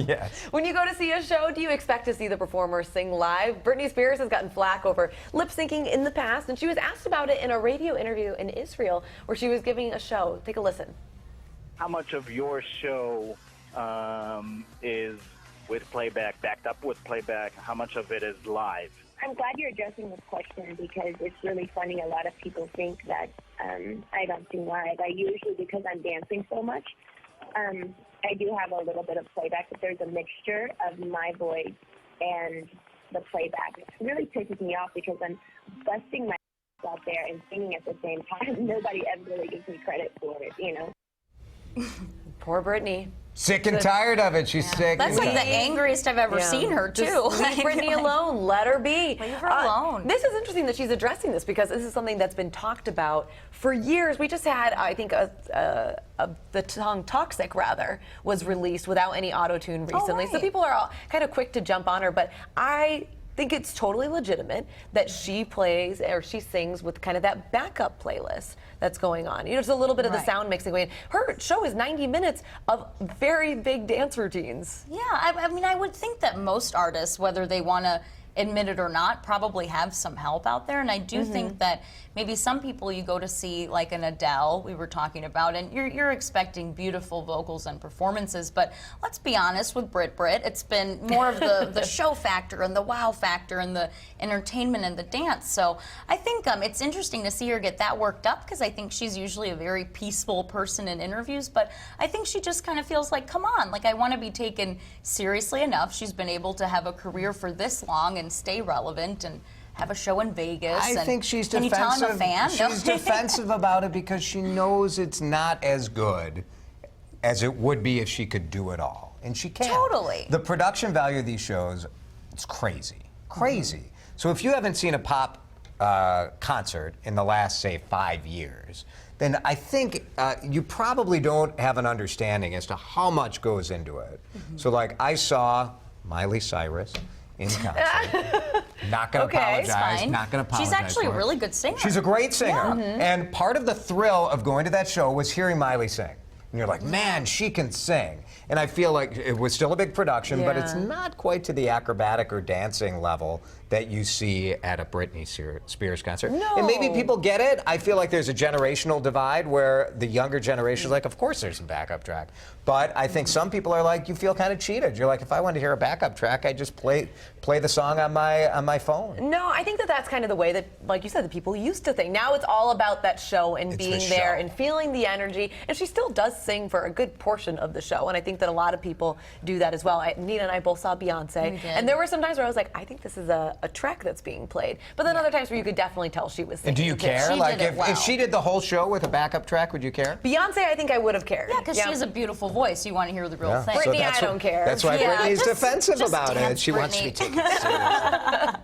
Yes. When you go to see a show, do you expect to see the performer sing live? Britney Spears has gotten flack over lip syncing in the past, and she was asked about it in a radio interview in Israel where she was giving a show. Take a listen. How much of your show is with playback, backed up with playback? How much of it is live? I'm glad you're addressing this question because it's really funny. A lot of people think that I don't sing live. I usually, because I'm dancing so much, I do have a little bit of playback, but there's a mixture of my voice and the playback. It really pisses me off because I'm busting my out there and singing at the same time. Nobody ever really gives me credit for it, you know. Poor Britney. Sick and tired of it. She's sick. That's like the angriest I've ever seen her, too. Just leave Britney alone. Let her be. Leave her alone. This is interesting that she's addressing this because this is something that's been talked about for years. We just had, I think, the song Toxic, rather, was released without any auto-tune recently. right. So people are all kind of quick to jump on her, but I think it's totally legitimate that she plays or she sings with kind of that backup playlist that's going on. You know, there's a little bit of the sound mixing going. Her show is 90 minutes of very big dance routines. Yeah, I mean, I would think that most artists, whether they want to admit it or not, probably have some help out there. And I do think that maybe some people you go to see, like an Adele we were talking about, and you're expecting beautiful vocals and performances, but let's be honest with Brit, it's been more of the show factor and the wow factor and the entertainment and the dance. So I think it's interesting to see her get that worked up because I think she's usually a very peaceful person in interviews, but I think she just kind of feels like, come on, like I want to be taken seriously enough. She's been able to have a career for this long and stay relevant and have a show in Vegas. I think she's can defensive. You tell I'm a fan? She's defensive about it because she knows it's not as good as it would be if she could do it all. And she can. Totally. The production value of these shows, it's crazy. Crazy. So if you haven't seen a pop concert in the last, say, 5 years, then I think you probably don't have an understanding as to how much goes into it. So, like, I saw Miley Cyrus in concert. Not going to apologize. Not going to apologize. She's actually a for it. really good singer. She's a great singer. And part of the thrill of going to that show was hearing Miley sing. And you're like, man, she can sing. And I feel like it was still a big production, but it's not quite to the acrobatic or dancing level that you see at a Britney Spears concert. No. And maybe people get it. I feel like there's a generational divide where the younger generation is like, of course there's a backup track. But I think some people are like, you feel kind of cheated. You're like, if I want to hear a backup track, I just play the song on my phone. No, I think that's kind of the way that, like you said, the people used to think. Now it's all about that show and being there and feeling the energy. And she still does sing for a good portion of the show. And I think that a lot of people do that as well. Nina and I both saw Beyonce. And there were some times where I was like, I think this is a track that's being played. But then other times where you could definitely tell she was singing. And do you care? She Like, did it well. if she did the whole show with a backup track, would you care? Beyonce, I think I would have cared. Yeah, because she has a beautiful voice. You want to hear the real thing. Britney, I don't care. That's why Yeah, Britney's just defensive about it. dance, She wants to be Britney. taken seriously.